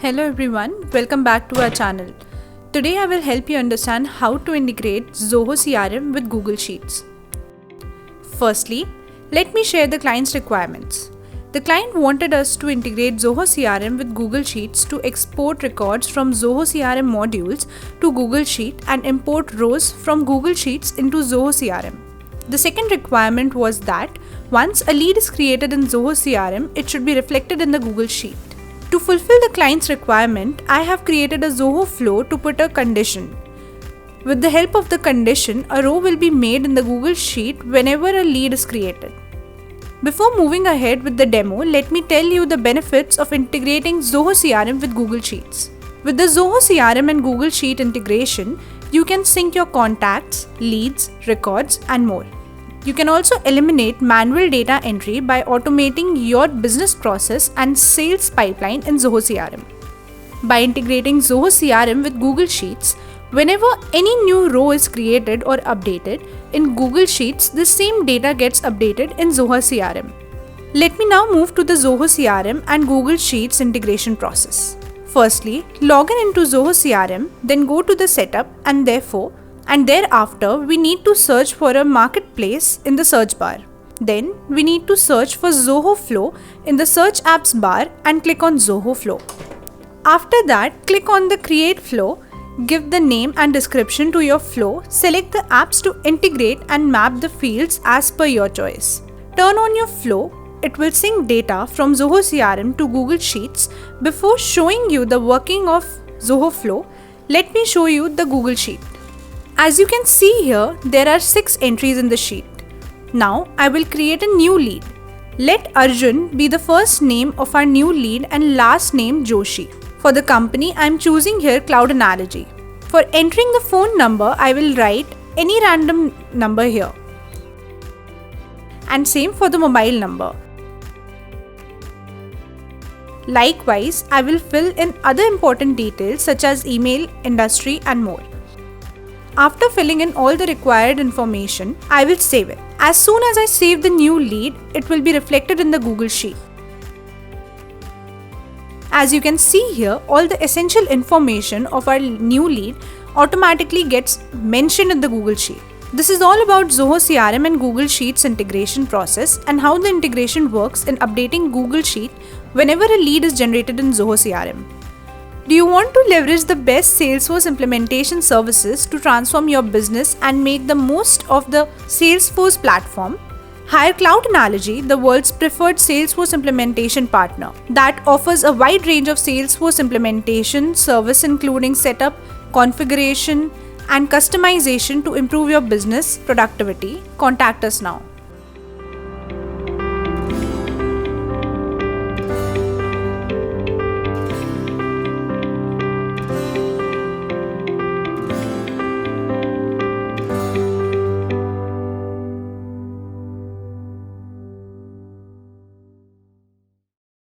Hello everyone, welcome back to our channel. Today I will help you understand how to integrate Zoho CRM with Google Sheets. Firstly, let me share the client's requirements. The client wanted us to integrate Zoho CRM with Google Sheets to export records from Zoho CRM modules to Google Sheet and import rows from Google Sheets into Zoho CRM. The second requirement was that once a lead is created in Zoho CRM, it should be reflected in the Google Sheet. To fulfill the client's requirement, I have created a Zoho flow to put a condition. With the help of the condition, a row will be made in the Google Sheet whenever a lead is created. Before moving ahead with the demo, let me tell you the benefits of integrating Zoho CRM with Google Sheets. With the Zoho CRM and Google Sheet integration, you can sync your contacts, leads, records, and more. You can also eliminate manual data entry by automating your business process and sales pipeline in Zoho CRM. By integrating Zoho CRM with Google Sheets, whenever any new row is created or updated in Google Sheets, the same data gets updated in Zoho CRM. Let me now move to the Zoho CRM and Google Sheets integration process. Firstly, log in into Zoho CRM, then go to the setup and thereafter we need to search for a marketplace in the search bar. Then we need to search for Zoho Flow in the search apps bar and click on Zoho Flow. After that, click on the create flow, give the name and description to your flow, select the apps to integrate and map the fields as per your choice. Turn on your flow. It will sync data from Zoho CRM to Google Sheets. Before showing you the working of Zoho Flow, let me show you the Google Sheet. As you can see here, there are 6 entries in the sheet. Now I will create a new lead. Let Arjun be the first name of our new lead and last name Joshi. For the company, I am choosing here Cloud Analogy. For entering the phone number, I will write any random number here. And same for the mobile number. Likewise, I will fill in other important details such as email, industry, and more. After filling in all the required information, I will save it. As soon as I save the new lead, it will be reflected in the Google Sheet. As you can see here, all the essential information of our new lead automatically gets mentioned in the Google Sheet. This is all about Zoho CRM and Google Sheets integration process and how the integration works in updating Google Sheet whenever a lead is generated in Zoho CRM. Do you want to leverage the best Salesforce implementation services to transform your business and make the most of the Salesforce platform? Hire Cloud Analogy, the world's preferred Salesforce implementation partner that offers a wide range of Salesforce implementation service including setup, configuration, and customization to improve your business productivity. Contact us now.